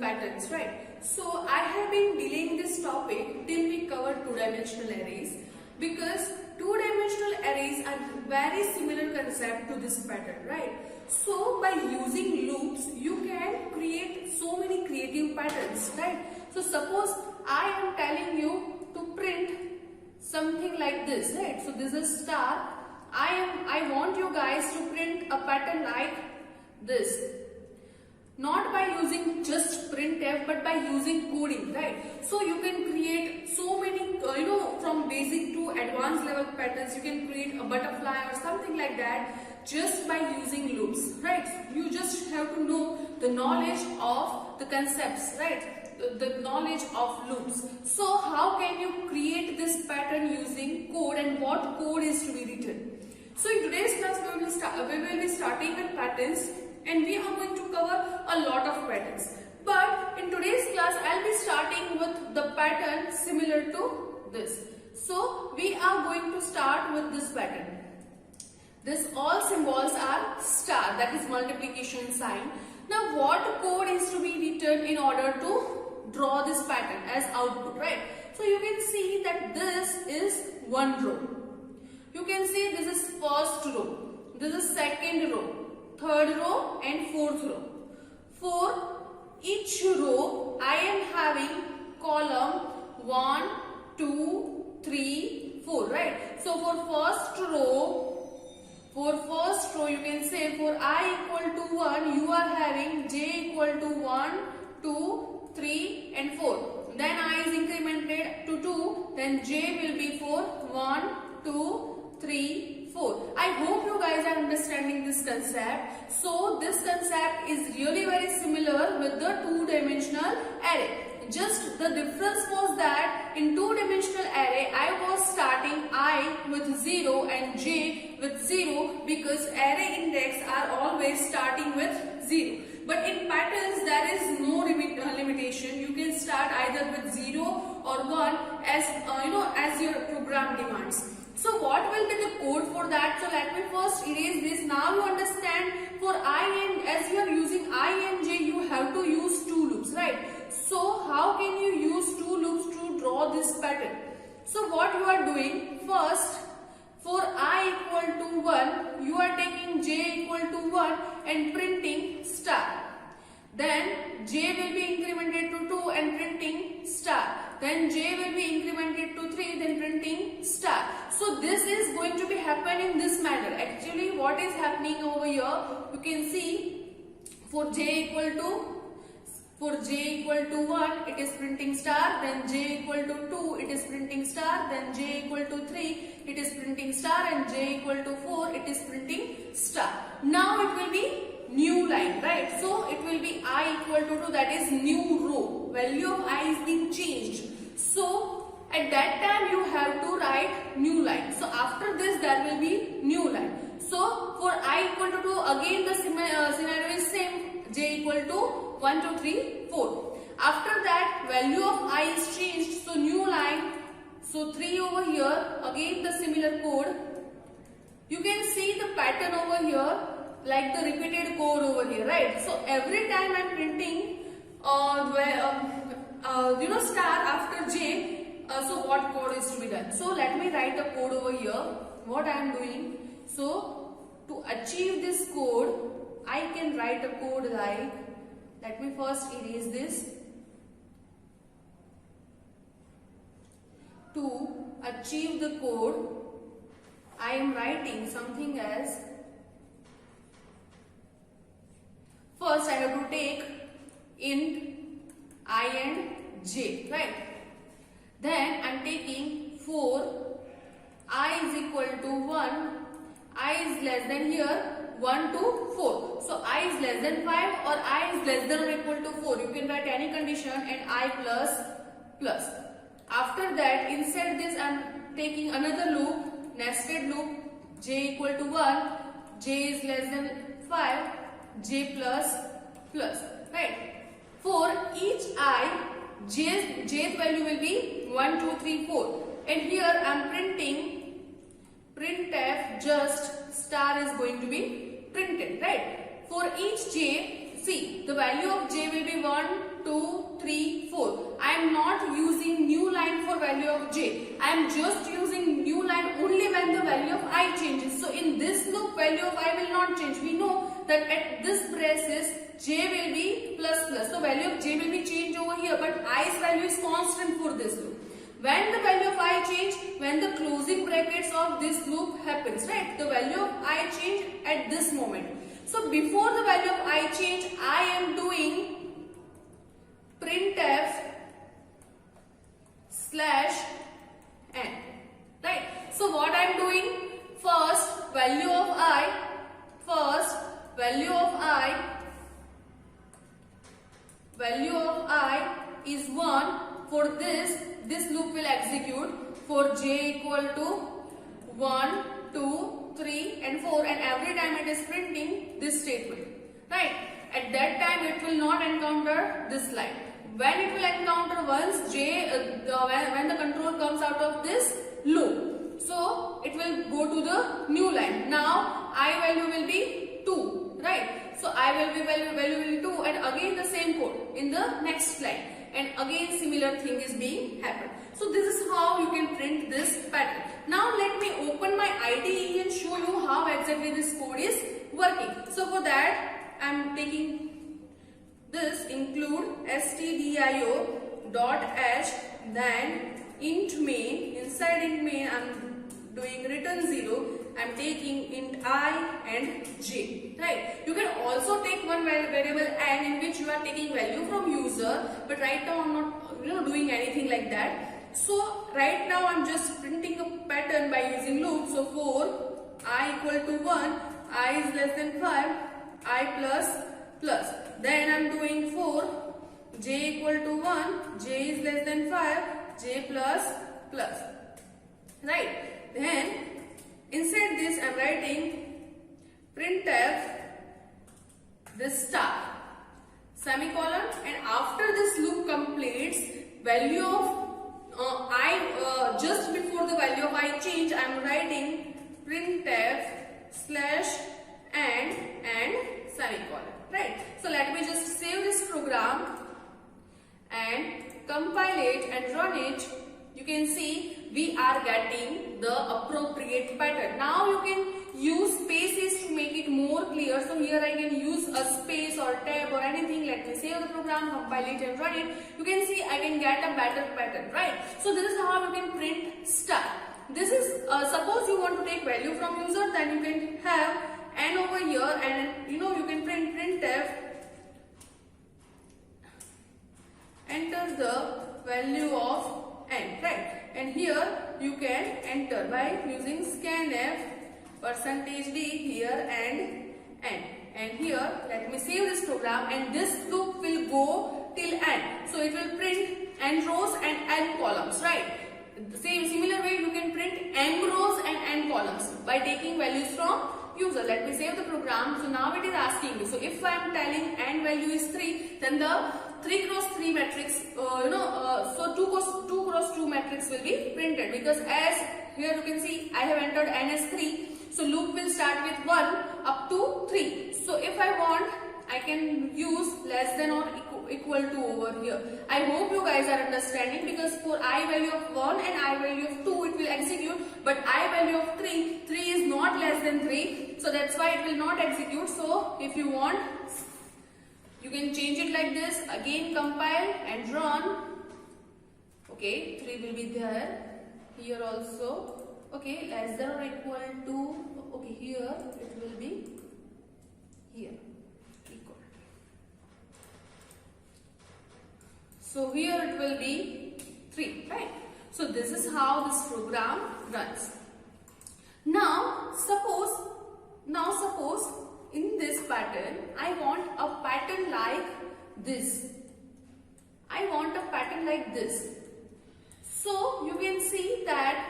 patterns, right? So I have been delaying this topic till we cover two-dimensional arrays, because two-dimensional arrays are very similar concept to this pattern, right? So by using loops, you can create so many creative patterns, right? So suppose I am telling you to print something like this, right? So this is star. I want you guys to print a pattern like this. Not by using just printf, but by using coding, right? So you can create so many, from basic to advanced level patterns. You can create a butterfly or something like that just by using loops, right? You just have to know the knowledge of the concepts, right? The knowledge of loops. So how can you create this pattern using code, and what code is to be written? So in today's class we will be starting with patterns, and we are going to cover a lot of patterns. But in today's class I'll be starting with the pattern similar to this. So we are going to start with this pattern. This all symbols are star, that is multiplication sign. Now what code is to be written in order to draw this pattern as output, right? So you can see that this is one row. You can see this is first row, this is second row, third row and fourth row. For each row I am having column 1, 2, 3, 4, right? So for first row you can say for I equal to 1 you are having j equal to 1, 2, 3 and 4. Then I is incremented to 2, then j will be 4, 1, 2, 3, 4. I hope you guys are understanding this concept. So this concept is really very similar with the two-dimensional array. Just the difference was that in two-dimensional array I was starting I with 0 and j with 0, because array index are always starting with 0. But in patterns there is no limitation. You can start either with 0 or 1 as your program demands. So what will be the code for that? So let me first erase this. Now you understand, for I and as you are using I and j, you have to use two loops, right? So how can you use two loops to draw this pattern? So what you are doing, first for I equal to 1, you are taking j equal to 1 and printing star. Then j will be incremented to 2 and printing star. Then j will be incremented to 3, then printing star. So this is going to be happening in this manner. Actually what is happening over here, you can see for j equal to 1 it is printing star, then j equal to 2 it is printing star, then j equal to 3 it is printing star, and j equal to 4 it is printing star. Now it will be new line, right? So it will be I equal to 2, that is new row. Value of I is being changed. So at that time you have to write new line. So after this there will be new line. So for I equal to 2, again the scenario is same. J equal to 1, 2, 3, 4. After that value of I is changed. So new line. So 3 over here. Again the similar code. You can see the pattern over here, like the repeated code over here, right? So every time I'm printing star after j, so what code is to be done? So let me write a code over here, what I am doing. So to achieve this code, I can write a code like, let me first erase this. to achieve the code, I am writing something as, first I have to take int I and j, right? Then I am taking for I is equal to 1, I is less than here 1 to 4. So I is less than 5 or I is less than or equal to 4. You can write any condition and I plus. After that, inside this I am taking another loop, nested loop, j equal to 1, j is less than 5, j plus, right? For each I, jth value will be 1, 2, 3, 4. And here I am printing printf, just star is going to be printed, right? For each j, see the value of j will be 1, 2, 3, 4. I am not using new line for value of j. I am just using new line only when the value of I changes. So in this loop, value of I will not change. We know that at this braces j will be plus. So value of j will be changed over here, but i's value is constant for this loop. When the value of I change, when the closing brackets of this loop happens, right? The value of I change at this moment. So before the value of I change, I am doing printf /n, right? So what I am doing, first value of I is 1. For this loop will execute for j equal to 1, 2, 3 and 4, and every time it is printing this statement, right? At that time it will not encounter this line. When it will encounter once when the control comes out of this loop, so it will go to the new line. Now I value will be 2, right? So I value will be 2, and again the same code in the next line, and again similar thing is being happened. So this is how you can print this pattern. Now let me open my IDE and show you how exactly this code is working. So for that I am taking this include stdio.h, then int main. Inside int main I am doing return 0. I am taking int I and j, right? You can also take one variable n in which you are taking value from user, but right now I am not doing anything like that. So right now I am just printing a pattern by using loop. So for I equal to 1, I is less than 5, I plus. Then I am doing for j equal to 1, j is less than 5, j plus, right? Then inside this I am writing printf this star semicolon, and after this loop completes, value of I just before the value of I change, I am writing printf /n and semicolon, right? So let me just save this program and compile it and run it. You can see we are getting the appropriate pattern. Now you can use spaces to make it more clear. So here I can use a space or tab or anything. Let me save the program, compile it and run it. You can see I can get a better pattern, right? So this is how you can print star. This is suppose you want to take value from user, then you can have n over here, and you can print printf, enter the value of n, right? And here you can enter by using scanf %d here and n. And here let me save this program, and this loop will go till n. So it will print n rows and n columns, right? Similar way you can print m rows and n columns by taking values from user. Let me save the program. So now it is asking me. So if I am telling n value is 3, then the 3 cross 3 matrix, so 2 cross 2 matrix will be printed, because as here you can see I have entered n as 3. So loop will start with 1 up to 3. So if I want, I can use less than or equal to over here. I hope you guys are understanding, because for I value of 1 and I value of 2 it will execute, but I value of 3 is not less than 3, so that's why it will not execute. So if you want, you can change it like this, again compile and run. Okay, 3 will be there. here also, okay, less than or equal to, okay, here it will be here equal. So here it will be 3, right? So this is how this program runs. Now suppose in this pattern I want a pattern like this. I want a pattern like this. So you can see that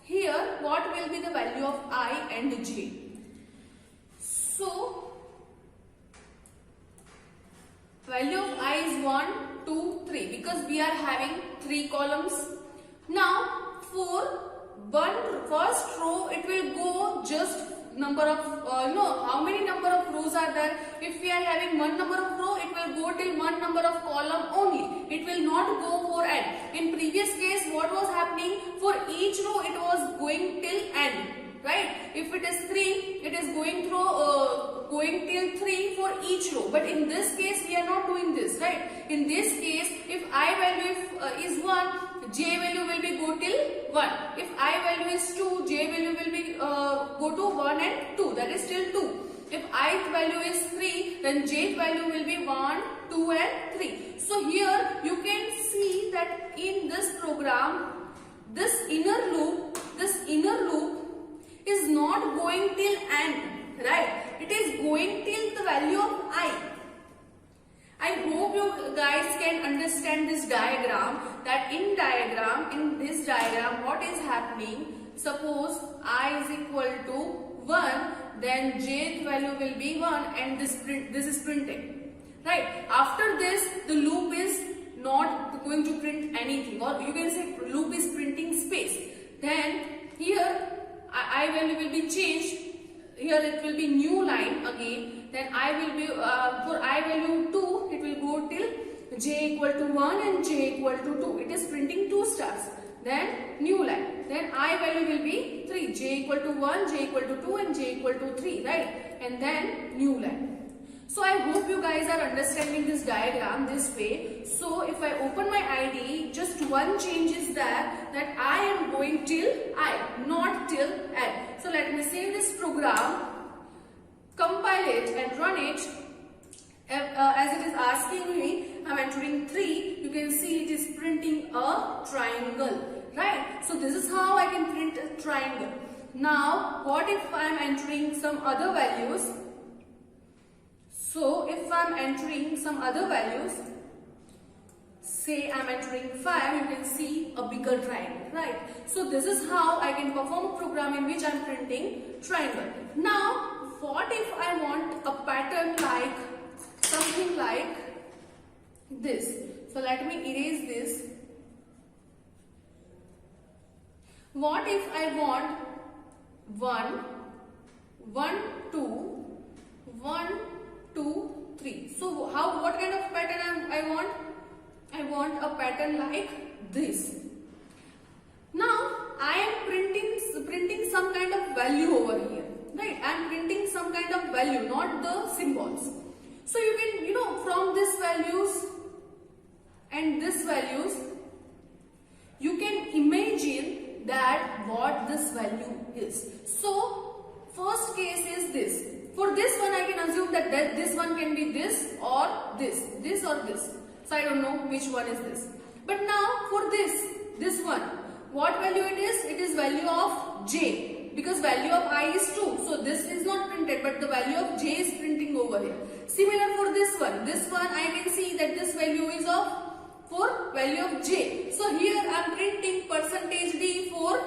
here what will be the value of I and j. So value of I is 1, 2, 3 because we are having 3 columns. Now for first row it will go just number of how many number of rows are there. If we are having 1 number of row, it will go till 1 number of column only. It will not go for n. In previous case what was happening, for each row it was going till n, right? If it is 3, it is going till 3 for each row. But in this case we are not doing this, right? In this case if I value is 1, j value will be go till 1. If I value is 2, j value will be go to 1 and 2, that is till 2. If ith value is 3, then jth value will be 1, 2 and 3. So here you can see that in this program, this inner loop is not going till n, right? It is going till the value of I. I hope you guys can understand this diagram, that in this diagram what is happening, suppose I is equal to 1, then jth value will be 1 and this is printed, right? After this the loop is not going to print anything, or you can say loop is printing space. Then here I value will be changed, here it will be new line again. Then I will be for I value 2, it will go till j equal to 1 and j equal to 2. It is printing 2 stars. Then new line. Then I value will be 3, j equal to 1, j equal to 2 and j equal to 3, right? And then new line. So I hope you guys are understanding this diagram this way. So if I open my ID, just one change is there, that I am going till I, not till n. So let me save this program, compile it and run it. As it is asking me, I am entering 3. You can see it is printing a triangle, right? So this is how I can print a triangle. Now what if I am entering some other values? So if I am entering some other values, say I am entering 5, you can see a bigger triangle, right? So this is how I can perform a program in which I am printing triangle. Now what if I want a pattern like something like this? So let me erase this. What if I want 1, 1, 2, 1, 2, 3. So what kind of pattern I want? I want a pattern like this. Now I am printing some kind of value over here, right? I am printing some kind of value, not the symbols. So you can, from this values and this values, you can imagine that what this value is. So first case is this. For this one I can assume that this one can be this or this or this. So I don't know which one is this. But now for this one, what value it is? It is value of j, because value of I is 2. So this is not printed, but the value of j is printing over here. Similar for this one. This one I can see that this value is for value of j. So here I am printing %d for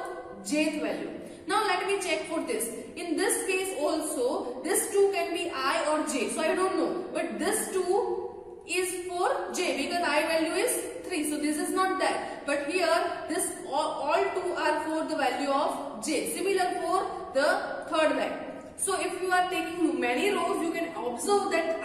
jth value. Now let me check for this. In this case also, this 2 can be I or j. So I don't know. But this 2 is for j because I value is 3. So this is not that. But here this all 2 are for the value of j. Similar for the third line. So if you are taking many rows, you can observe that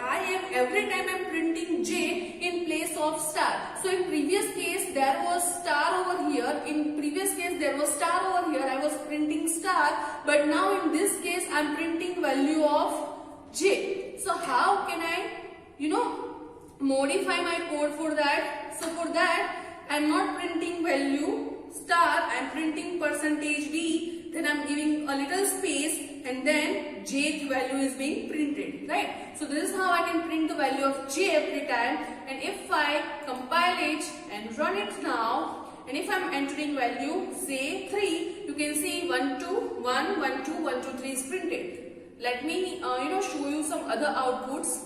every time I am printing j in place of star. So in previous case there was star over here. In previous case there was star over here. I was printing star. But now in this case I am printing value of j. So how can I, modify my code for that? So for that I am not printing value star. I am printing percentage D, then I'm giving a little space and then jth value is being printed, right? So this is how I can print the value of j every time. And if I compile it and run it now, and if I'm entering value say 3, you can see 1 2 1 1 2 1 2 3 is printed. Let me show you some other outputs.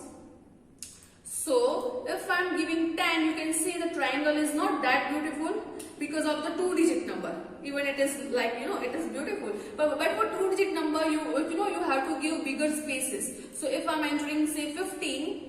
So if I'm giving 10, you can see the triangle is not that beautiful because of the 2-digit number. Even it is like it is beautiful, but for 2-digit number you have to give bigger spaces. So if I'm entering say 15,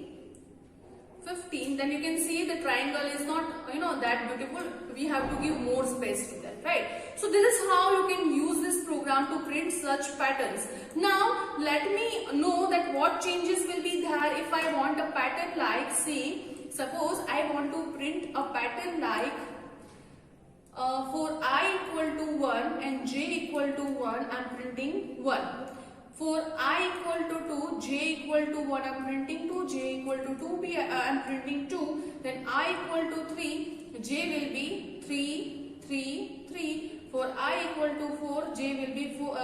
then you can see the triangle is not that beautiful. We have to give more space to that, right? So this is how you can use this program to print such patterns. Now let me know that what changes will be there if I want a pattern like, say suppose I want to print a pattern like for I equal to 1 and j equal to 1, I'm printing 1. For I equal to 2, j equal to 1, I'm printing 2, j equal to 2, I'm printing 2, then I equal to 3, j will be 3, 3, 3. For I equal to 4, j will be 4,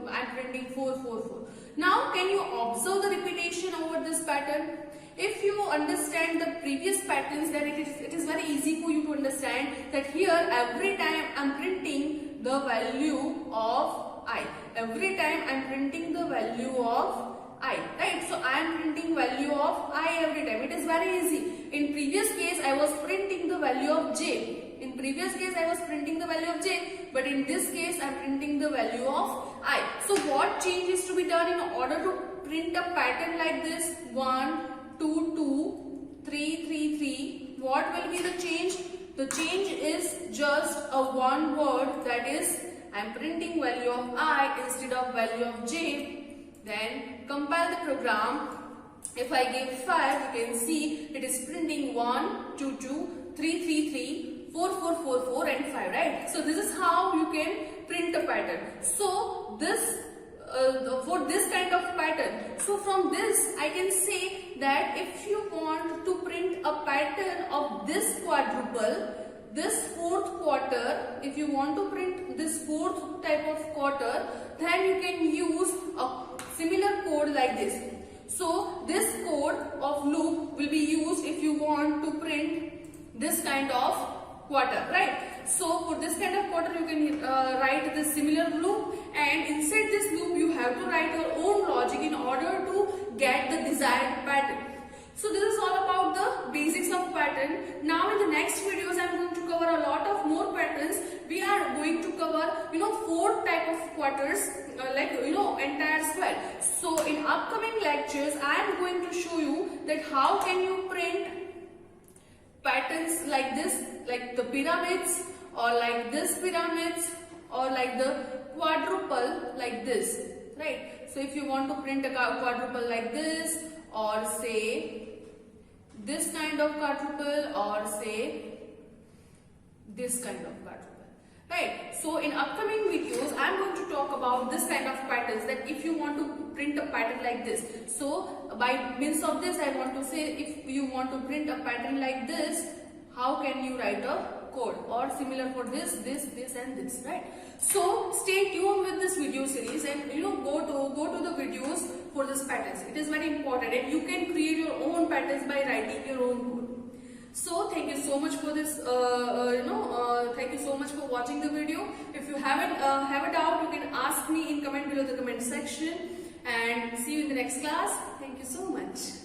I'm printing 4, 4, 4. Now can you observe the repetition over this pattern? If you understand the previous patterns, then it is very easy for you to understand that here every time I'm printing the value of I. Every time I'm printing the value of I, right? So I am printing value of I every time. It is very easy. In previous case, I was printing the value of j. In previous case, I was printing the value of j. But in this case, I am printing the value of I. So what change is to be done in order to print a pattern like this? 1, 2, 2, 3, 3, 3. What will be the change? The change is just a one word, that is I am printing value of I instead of value of j. Then compile the program. If I give 5, you can see it is printing 1, 2, 2, 3, 3, 3, 4, 4, 4, 4 and 5, right? So this is how you can print a pattern. So this for this kind of pattern. So from this I can say that if you want to print a pattern of this quadruple, this fourth quarter, if you want to print this fourth type of quarter, then you can use a similar code like this. So this code of loop will be used if you want to print this kind of quarter, right? So for this kind of quarter you can write this similar loop, and inside this loop you have to write your own logic in order to get the desired pattern. So this is all about the basics of pattern. Now in the next videos I am going to cover a lot of more patterns. We are going to cover 4 type of quarters entire square. So in upcoming lectures I am going to show you that how can you print patterns like this, like the pyramids, or like this pyramids, or like the quadruple like this, right? So if you want to print a quadruple like this, or say this kind of quadruple, or say this kind of quadruple, right? So in upcoming videos I am going to talk about this kind of patterns, that if you want to print a pattern like this. So by means of this I want to say, if you want to print a pattern like this, how can you write a code, or similar for this, this, this and this, right? So stay tuned with this video series, and go to the videos for this patterns. It is very important, and you can create your own patterns by writing your own code. So thank you so much for this thank you so much for watching the video. If you have a doubt, you can ask me in comment below the comment section, and see you in the next class. Thank you so much.